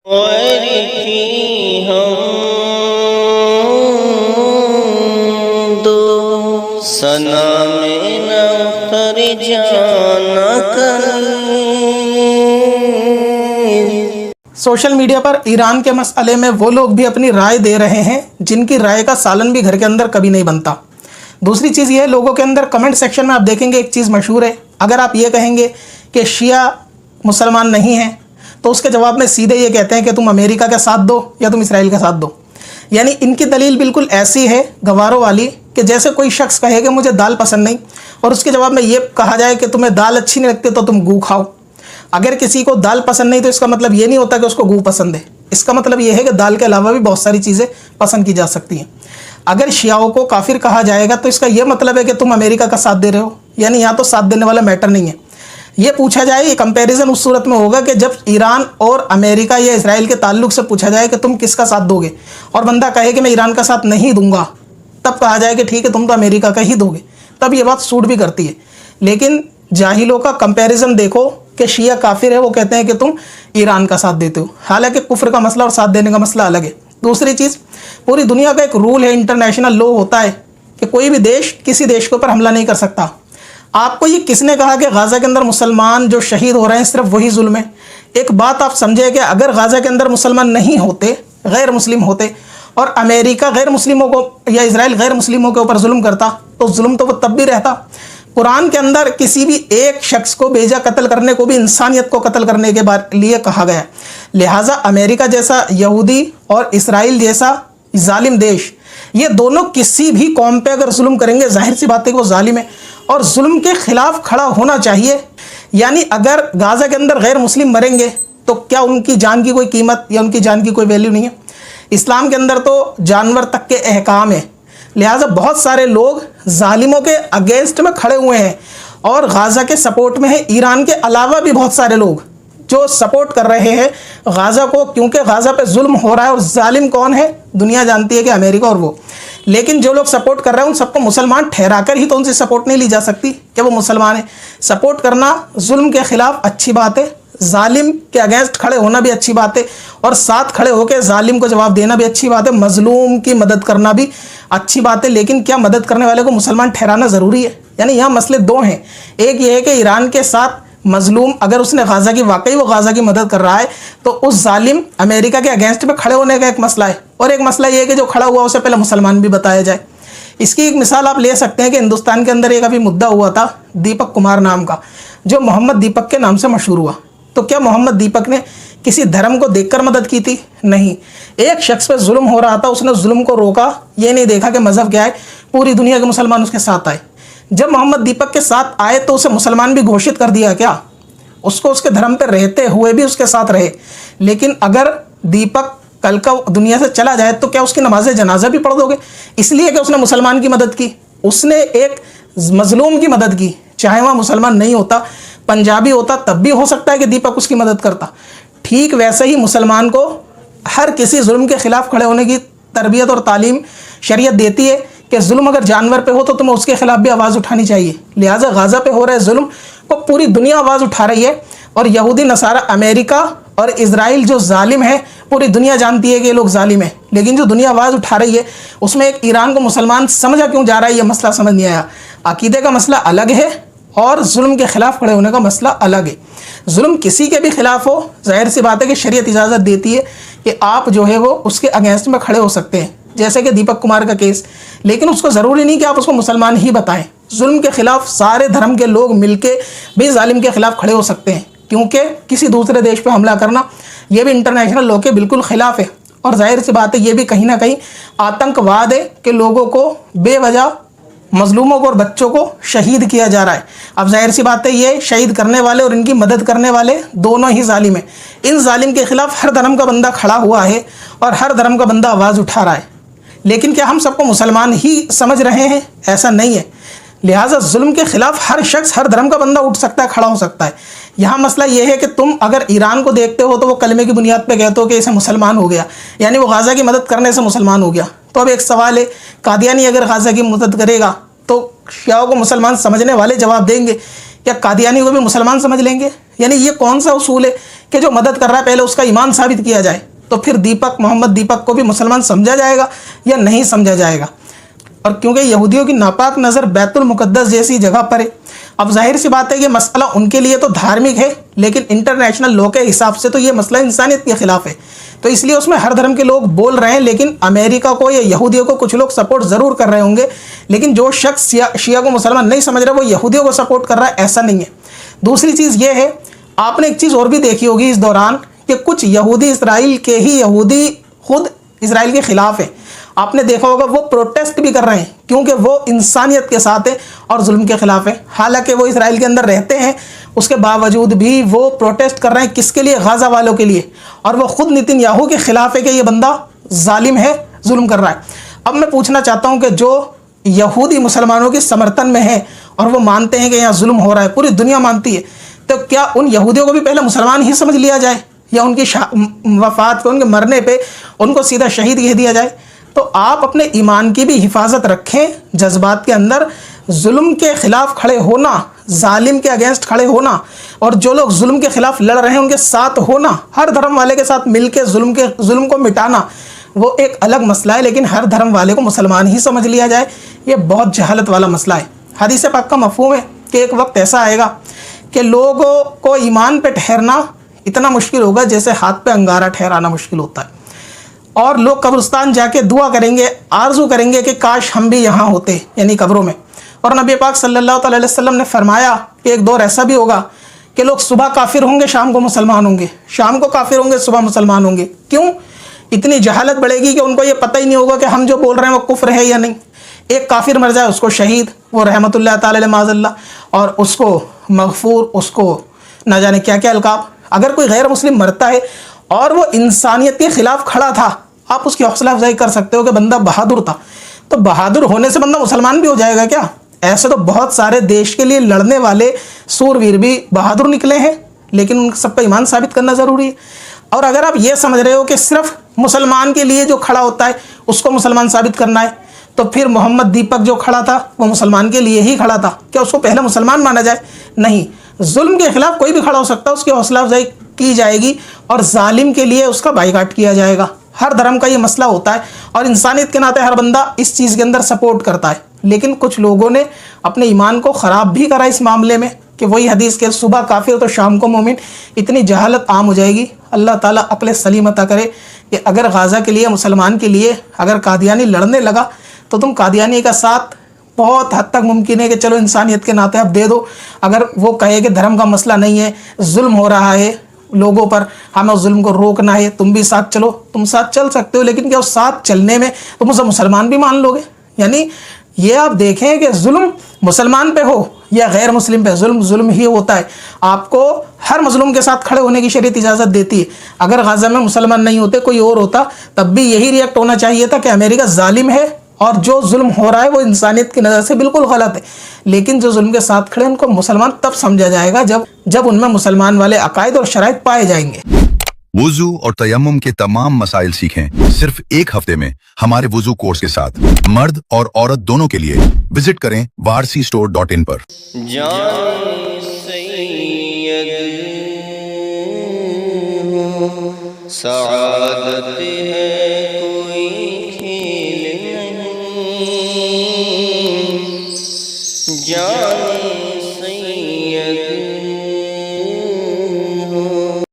وارثی ہم دو سنا میں نہ کر جانا سوشل میڈیا پر ایران کے مسئلے میں وہ لوگ بھی اپنی رائے دے رہے ہیں جن کی رائے کا سالن بھی گھر کے اندر کبھی نہیں بنتا۔ دوسری چیز یہ ہے، لوگوں کے اندر کمنٹ سیکشن میں آپ دیکھیں گے ایک چیز مشہور ہے، اگر آپ یہ کہیں گے کہ شیعہ مسلمان نہیں ہیں تو اس کے جواب میں سیدھے یہ کہتے ہیں کہ تم امریکہ کا ساتھ دو یا تم اسرائیل کا ساتھ دو۔ یعنی ان کی دلیل بالکل ایسی ہے گواروں والی کہ جیسے کوئی شخص کہے کہ مجھے دال پسند نہیں، اور اس کے جواب میں یہ کہا جائے کہ تمہیں دال اچھی نہیں لگتی تو تم گو کھاؤ۔ اگر کسی کو دال پسند نہیں تو اس کا مطلب یہ نہیں ہوتا کہ اس کو گو پسند ہے، اس کا مطلب یہ ہے کہ دال کے علاوہ بھی بہت ساری چیزیں پسند کی جا سکتی ہیں۔ اگر شیعوں کو کافر کہا جائے گا تو اس کا یہ مطلب ہے کہ تم امریکہ کا ساتھ دے رہے ہو، یعنی یہاں تو ساتھ دینے والا میٹر نہیں ہے۔ یہ پوچھا جائے، یہ کمپیریزن اس صورت میں ہوگا کہ جب ایران اور امریکہ یا اسرائیل کے تعلق سے پوچھا جائے کہ تم کس کا ساتھ دو گے، اور بندہ کہے کہ میں ایران کا ساتھ نہیں دوں گا، تب کہا جائے کہ ٹھیک ہے تم تو امریکہ کا ہی دو گے، تب یہ بات سوٹ بھی کرتی ہے۔ لیکن جاہلوں کا کمپیریزن دیکھو کہ شیعہ کافر ہے، وہ کہتے ہیں کہ تم ایران کا ساتھ دیتے ہو، حالانکہ کفر کا مسئلہ اور ساتھ دینے کا مسئلہ الگ ہے۔ دوسری چیز، پوری دنیا کا ایک رول ہے، انٹرنیشنل لا ہوتا ہے کہ کوئی بھی دیش کسی دیش کے اوپر حملہ نہیں کر سکتا۔ آپ کو یہ کس نے کہا کہ غزہ کے اندر مسلمان جو شہید ہو رہے ہیں صرف وہی ظلم ہے؟ ایک بات آپ سمجھے کہ اگر غزہ کے اندر مسلمان نہیں ہوتے، غیر مسلم ہوتے، اور امریکہ غیر مسلموں کو یا اسرائیل غیر مسلموں کے اوپر ظلم کرتا تو ظلم تو وہ تب بھی رہتا۔ قرآن کے اندر کسی بھی ایک شخص کو بیجا قتل کرنے کو بھی انسانیت کو قتل کرنے کے لیے کہا گیا ہے۔ لہٰذا امریکہ جیسا یہودی اور اسرائیل جیسا ظالم دیش، یہ دونوں کسی بھی قوم پہ اگر ظلم کریں گے، ظاہر سی بات ہے کہ وہ ظالم ہے، اور ظلم کے خلاف کھڑا ہونا چاہیے۔ یعنی اگر غزہ کے اندر غیر مسلم مریں گے تو کیا ان کی جان کی کوئی قیمت یا ان کی جان کی کوئی ویلیو نہیں ہے؟ اسلام کے اندر تو جانور تک کے احکام ہے، لہٰذا بہت سارے لوگ ظالموں کے اگینسٹ میں کھڑے ہوئے ہیں اور غزہ کے سپورٹ میں ہیں۔ ایران کے علاوہ بھی بہت سارے لوگ جو سپورٹ کر رہے ہیں غزہ کو، کیونکہ غزہ پہ ظلم ہو رہا ہے، اور ظالم کون ہے؟ دنیا جانتی ہے کہ امریکہ اور وہ۔ لیکن جو لوگ سپورٹ کر رہے ہیں ان سب کو مسلمان ٹھہرا کر ہی تو ان سے سپورٹ نہیں لی جا سکتی کہ وہ مسلمان ہیں۔ سپورٹ کرنا ظلم کے خلاف اچھی بات ہے، ظالم کے اگینسٹ کھڑے ہونا بھی اچھی بات ہے، اور ساتھ کھڑے ہو کے ظالم کو جواب دینا بھی اچھی بات ہے، مظلوم کی مدد کرنا بھی اچھی بات ہے۔ لیکن کیا مدد کرنے والے کو مسلمان ٹھہرانا ضروری ہے؟ یعنی یہاں مسئلے دو ہیں، ایک یہ ہے کہ ایران کے ساتھ مظلوم اگر اس نے غزہ کی واقعی وہ غزہ کی مدد کر رہا ہے تو اس ظالم امریکہ کے اگینسٹ میں کھڑے ہونے کا ایک مسئلہ ہے، اور ایک مسئلہ یہ ہے کہ جو کھڑا ہوا اسے پہلے مسلمان بھی بتایا جائے۔ اس کی ایک مثال آپ لے سکتے ہیں کہ ہندوستان کے اندر ایک ابھی مدعا ہوا تھا دیپک کمار نام کا، جو محمد دیپک کے نام سے مشہور ہوا۔ تو کیا محمد دیپک نے کسی دھرم کو دیکھ کر مدد کی تھی؟ نہیں، ایک شخص پہ ظلم ہو رہا تھا، اس نے ظلم کو روکا، یہ نہیں دیکھا کہ مذہب کیا ہے، پوری دنیا کے مسلمان اس کے ساتھ آئے۔ جب محمد دیپک کے ساتھ آئے تو اسے مسلمان بھی گھوشت کر دیا کیا؟ اس کو اس کے دھرم پہ رہتے ہوئے بھی اس کے ساتھ رہے۔ لیکن اگر دیپک کل کا دنیا سے چلا جائے تو کیا اس کی نماز جنازہ بھی پڑھ دو گے؟ اس لیے کہ اس نے مسلمان کی مدد کی، اس نے ایک مظلوم کی مدد کی، چاہے وہاں مسلمان نہیں ہوتا، پنجابی ہوتا، تب بھی ہو سکتا ہے کہ دیپک اس کی مدد کرتا۔ ٹھیک ویسے ہی مسلمان کو ہر کسی ظلم کے خلاف کھڑے ہونے کی تربیت اور تعلیم شریعت دیتی ہے کہ ظلم اگر جانور پہ ہو تو تمہیں اس کے خلاف بھی آواز اٹھانی چاہیے۔ لہٰذا غزہ پہ ہو رہے ظلم کو پوری دنیا آواز اٹھا رہی ہے، اور یہودی نصارہ امریکہ اور اسرائیل جو ظالم ہے، پوری دنیا جانتی ہے کہ یہ لوگ ظالم ہیں، لیکن جو دنیا آواز اٹھا رہی ہے اس میں ایک ایران کو مسلمان سمجھا کیوں جا رہا ہے؟ یہ مسئلہ سمجھ نہیں آیا۔ عقیدے کا مسئلہ الگ ہے اور ظلم کے خلاف کھڑے ہونے کا مسئلہ الگ ہے۔ ظلم کسی کے بھی خلاف ہو، ظاہر سی بات ہے کہ شریعت اجازت دیتی ہے کہ آپ جو ہے وہ اس کے اگینسٹ میں کھڑے ہو سکتے ہیں، جیسے کہ دیپک کمار کا کیس، لیکن اس کو ضروری نہیں کہ آپ اس کو مسلمان ہی بتائیں۔ ظلم کے خلاف سارے دھرم کے لوگ مل کے بھی ظالم کے خلاف کھڑے ہو سکتے ہیں، کیونکہ کسی دوسرے دیش پہ حملہ کرنا یہ بھی انٹرنیشنل لا کے بالکل خلاف ہے، اور ظاہر سی بات ہے یہ بھی کہیں نہ کہیں آتنکواد ہے کہ لوگوں کو بے وجہ مظلوموں کو اور بچوں کو شہید کیا جا رہا ہے۔ اب ظاہر سی بات ہے یہ شہید کرنے والے اور ان کی مدد کرنے والے دونوں ہی ظالم ہیں۔ ان ظالم کے خلاف ہر دھرم کا بندہ کھڑا ہوا ہے اور ہر دھرم کا بندہ آواز اٹھا رہا ہے، لیکن کیا ہم سب کو مسلمان ہی سمجھ رہے ہیں؟ ایسا نہیں ہے۔ لہٰذا ظلم کے خلاف ہر شخص، ہر دھرم کا بندہ اٹھ سکتا ہے، کھڑا ہو سکتا ہے۔ یہاں مسئلہ یہ ہے کہ تم اگر ایران کو دیکھتے ہو تو وہ کلمے کی بنیاد پہ کہتے ہو کہ اسے مسلمان ہو گیا، یعنی وہ غزہ کی مدد کرنے سے مسلمان ہو گیا۔ تو اب ایک سوال ہے، قادیانی اگر غزہ کی مدد کرے گا تو شیعوں کو مسلمان سمجھنے والے جواب دیں گے، کیا قادیانی کو بھی مسلمان سمجھ لیں گے؟ یعنی یہ کون سا اصول ہے کہ جو مدد کر رہا ہے پہلے اس کا ایمان ثابت کیا جائے، تو پھر محمد دیپک کو بھی مسلمان سمجھا جائے گا یا نہیں سمجھا جائے گا؟ اور کیونکہ یہودیوں کی ناپاک نظر بیت المقدس جیسی جگہ پر ہے، اب ظاہر سی بات ہے کہ مسئلہ ان کے لیے تو دھارمک ہے، لیکن انٹرنیشنل لا کے حساب سے تو یہ مسئلہ انسانیت کے خلاف ہے، تو اس لیے اس میں ہر دھرم کے لوگ بول رہے ہیں، لیکن امریکہ کو یا یہودیوں کو کچھ لوگ سپورٹ ضرور کر رہے ہوں گے، لیکن جو شخص شیعہ کو مسلمان نہیں سمجھ رہا وہ یہودیوں کو سپورٹ کر رہا ہے، ایسا نہیں ہے۔ دوسری چیز یہ ہے، آپ نے ایک چیز اور بھی دیکھی ہوگی اس دوران، کہ کچھ یہودی اسرائیل کے ہی یہودی خود اسرائیل کے خلاف ہیں، آپ نے دیکھا ہوگا وہ پروٹیسٹ بھی کر رہے ہیں، کیونکہ وہ انسانیت کے ساتھ ہیں اور ظلم کے خلاف ہیں، حالانکہ وہ اسرائیل کے اندر رہتے ہیں، اس کے باوجود بھی وہ پروٹیسٹ کر رہے ہیں، کس کے لیے؟ غزہ والوں کے لیے، اور وہ خود نتن یاہو کے خلاف ہے کہ یہ بندہ ظالم ہے، ظلم کر رہا ہے۔ اب میں پوچھنا چاہتا ہوں کہ جو یہودی مسلمانوں کی سمرتن میں ہیں اور وہ مانتے ہیں کہ یہاں ظلم ہو رہا ہے، پوری دنیا مانتی ہے، تو کیا ان یہودیوں کو بھی پہلے مسلمان ہی سمجھ لیا جائے، یا ان کی وفات پہ، ان کے مرنے پہ ان کو سیدھا شہید کہہ دیا جائے؟ تو آپ اپنے ایمان کی بھی حفاظت رکھیں، جذبات کے اندر ظلم کے خلاف کھڑے ہونا، ظالم کے اگینسٹ کھڑے ہونا، اور جو لوگ ظلم کے خلاف لڑ رہے ہیں ان کے ساتھ ہونا، ہر دھرم والے کے ساتھ مل کے ظلم کو مٹانا، وہ ایک الگ مسئلہ ہے، لیکن ہر دھرم والے کو مسلمان ہی سمجھ لیا جائے، یہ بہت جہالت والا مسئلہ ہے۔ حدیث پاک کا مفہوم ہے کہ ایک وقت ایسا آئے گا کہ لوگوں کو ایمان پہ ٹھہرنا اتنا مشکل ہوگا جیسے ہاتھ پہ انگارہ ٹھہرانا مشکل ہوتا ہے، اور لوگ قبرستان جا کے دعا کریں گے، آرزو کریں گے کہ کاش ہم بھی یہاں ہوتے، یعنی قبروں میں۔ اور نبی پاک صلی اللہ تعالی علیہ وسلم نے فرمایا کہ ایک دور ایسا بھی ہوگا کہ لوگ صبح کافر ہوں گے، شام کو مسلمان ہوں گے، شام کو کافر ہوں گے، صبح مسلمان ہوں گے۔ کیوں؟ اتنی جہالت بڑھے گی کہ ان کو یہ پتہ ہی نہیں ہوگا کہ ہم جو بول رہے ہیں وہ کفر ہے یا نہیں۔ ایک کافر مر جائے اس کو شہید، وہ رحمت اللہ تعالی علیہ معاذ اللہ، اور اس کو مغفور، اس کو نہ جانے کیا کیا القاب۔ اگر کوئی غیر مسلم مرتا ہے اور وہ انسانیت کے خلاف کھڑا تھا، آپ اس کی حوصلہ افزائی کر سکتے ہو کہ بندہ بہادر تھا، تو بہادر ہونے سے بندہ مسلمان بھی ہو جائے گا کیا؟ ایسے تو بہت سارے دیش کے لیے لڑنے والے سورویر بھی بہادر نکلے ہیں، لیکن ان سب کا ایمان ثابت کرنا ضروری ہے۔ اور اگر آپ یہ سمجھ رہے ہو کہ صرف مسلمان کے لیے جو کھڑا ہوتا ہے اس کو مسلمان ثابت کرنا ہے، تو پھر محمد دیپک جو کھڑا تھا وہ مسلمان کے لیے ہی کھڑا تھا، کیا اس کو پہلے مسلمان مانا جائے؟ نہیں، ظلم کے خلاف کوئی بھی کھڑا ہو سکتا ہے، اس کی حوصلہ افزائی کی جائے گی، اور ظالم کے لیے اس کا بائیکاٹ کیا جائے گا۔ ہر دھرم کا یہ مسئلہ ہوتا ہے، اور انسانیت کے ناطے ہر بندہ اس چیز کے اندر سپورٹ کرتا ہے، لیکن کچھ لوگوں نے اپنے ایمان کو خراب بھی کرا اس معاملے میں، کہ وہی حدیث کے صبح کافر تو شام کو مومن۔ اتنی جہالت عام ہو جائے گی، اللہ تعالیٰ عقل سلیم عطا کرے، کہ اگر غزہ کے لیے، مسلمان کے لیے اگر قادیانی لڑنے لگا تو تم قادیانی کا ساتھ بہت حد تک ممکن ہے کہ چلو انسانیت کے ناطے آپ دے دو۔ اگر وہ کہے کہ دھرم کا مسئلہ نہیں ہے، ظلم ہو رہا ہے لوگوں پر، ہمیں اس ظلم کو روکنا ہے، تم بھی ساتھ چلو، تم ساتھ چل سکتے ہو، لیکن کیا اس ساتھ چلنے میں تم اسے مسلمان بھی مان لو گے؟ یعنی یہ آپ دیکھیں کہ ظلم مسلمان پہ ہو یا غیر مسلم پہ، ظلم ہی ہوتا ہے۔ آپ کو ہر مظلوم کے ساتھ کھڑے ہونے کی شریعت اجازت دیتی ہے۔ اگر غزہ میں مسلمان نہیں ہوتے، کوئی اور ہوتا، تب بھی یہی ریئیکٹ ہونا چاہیے تھا کہ امریکہ ظالم ہے اور جو ظلم ہو رہا ہے وہ انسانیت کی نظر سے بالکل غلط ہے، لیکن جو ظلم کے ساتھ کھڑے ان کو مسلمان تب سمجھا جائے گا جب ان میں مسلمان والے عقائد اور شرائط پائے جائیں گے۔ وضو اور تیمم کے تمام مسائل سیکھیں صرف ایک ہفتے میں ہمارے وضو کورس کے ساتھ۔ مرد اور عورت دونوں کے لیے وزٹ کریں warcstore.in پر۔ جان سید سعادت ہے